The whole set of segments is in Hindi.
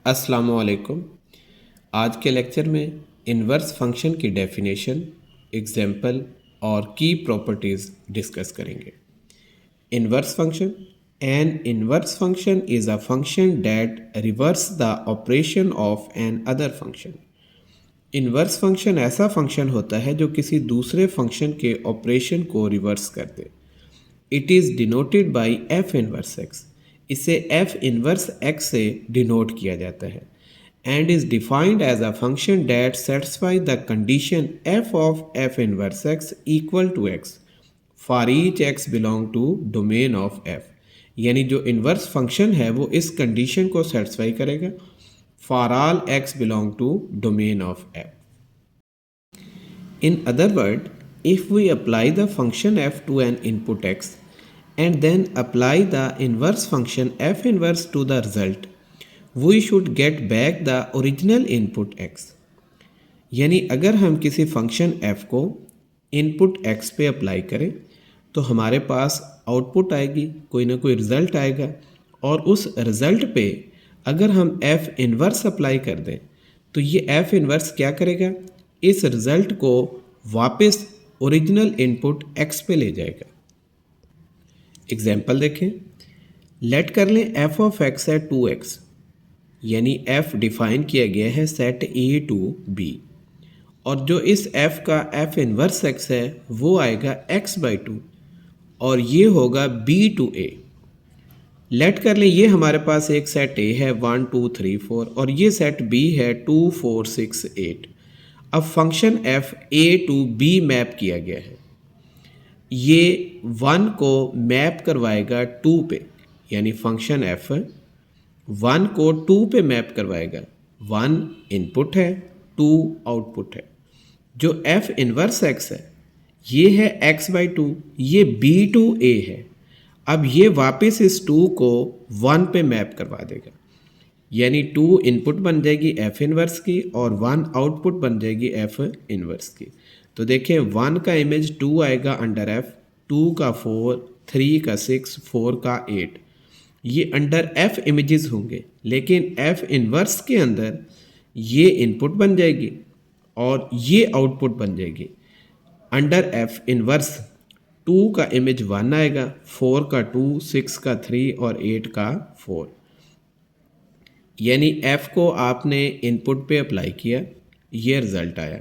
अस्सलामुअलैकुम। आज के लेक्चर में इन्वर्स फंक्शन की डेफिनेशन, एग्जाम्पल और की प्रॉपर्टीज़ डिस्कस करेंगे। Inverse function, an inverse function is a function that reverse the operation of an other function. Inverse function ऐसा फंक्शन होता है जो किसी दूसरे फंक्शन के ऑपरेशन को रिवर्स कर दे। It is denoted by F inverse X. इसे एफ इनवर्स एक्स से डिनोट किया जाता है and is defined as a function that satisfy the condition F of F inverse X equal to X for each X belong to domain of F. यानी जो इन्वर्स फंक्शन है वो इस कंडीशन को सेटिस्फाई करेगा for all x belong to domain of f. In other words, if we apply the function f to an input x and then apply the inverse function f inverse to the result, we should get back the original input x. यानी अगर हम किसी फंक्शन f को इनपुट x पे अप्लाई करें तो हमारे पास आउटपुट आएगी, कोई ना कोई रिज़ल्ट आएगा, और उस रिज़ल्ट पे अगर हम f इन्वर्स अप्लाई कर दें तो ये f इन्वर्स क्या करेगा, इस रिज़ल्ट को वापस ओरिजिनल इनपुट x पे ले जाएगा। एग्जाम्पल देखें, लेट कर लें f ऑफ x है 2x, यानी f डिफाइन किया गया है सेट a टू b, और जो इस f का f इन्वर्स x है वो आएगा x/2 और ये होगा b टू a। लेट कर लें ये हमारे पास एक सेट a है 1 2 3 4 और ये सेट b है 2 4 6 8। अब function f a to b map किया गया है, ये 1 को मैप करवाएगा 2 पे, यानी फंक्शन f 1 को 2 पे मैप करवाएगा। 1 इनपुट है, 2 आउटपुट है। जो f इन्वर्स x है ये है x/2, ये b टू a है। अब ये वापस इस 2 को 1 पे मैप करवा देगा, यानी 2 इनपुट बन जाएगी f इन्वर्स की और 1 आउटपुट बन जाएगी f इन्वर्स की। तो देखें 1 का इमेज 2 आएगा अंडर f, 2 का 4, 3 का 6, 4 का 8, ये अंडर f इमेजेस होंगे, लेकिन f इन्वर्स के अंदर ये इनपुट बन जाएगी और ये आउटपुट बन जाएगी। अंडर f इन्वर्स 2 का इमेज 1 आएगा, 4 का 2, 6 का 3 और 8 का 4, यानी f को आपने इनपुट पे अप्लाई किया, ये रिज़ल्ट आया।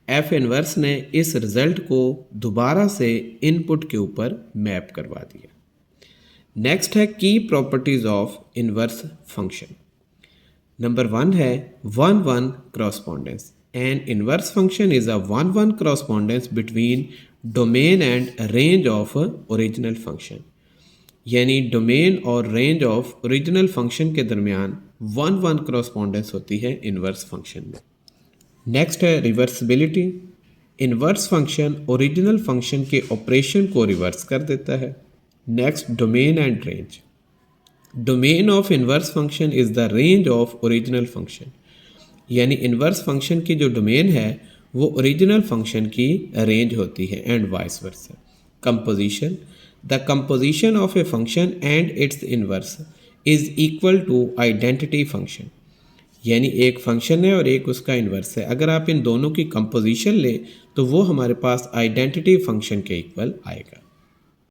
f इन्वर्स ने इस रिज़ल्ट को दोबारा से इनपुट के ऊपर मैप करवा दिया। नेक्स्ट है की properties of inverse function. Number 1 है 1-1 correspondence. An inverse function is a 1-1 correspondence between domain and range of original function, यानी डोमेन और रेंज ऑफ ओरिजिनल फंक्शन के दरमियान 1-1 क्रॉसपोंडेंस होती है इन्वर्स फंक्शन में। नेक्स्ट है reversibility. Inverse function original function के ऑपरेशन को रिवर्स कर देता है। Next domain and range. Domain of inverse function is the range of original function, यानी इन्वर्स फंक्शन की जो डोमेन है वो ओरिजिनल फंक्शन की रेंज होती है and vice versa. Composition, the composition of a function and its inverse is equal to identity function, यानी एक फंक्शन है और एक उसका इन्वर्स है, अगर आप इन दोनों की कंपोजिशन लें तो वो हमारे पास आइडेंटिटी फंक्शन के इक्वल आएगा।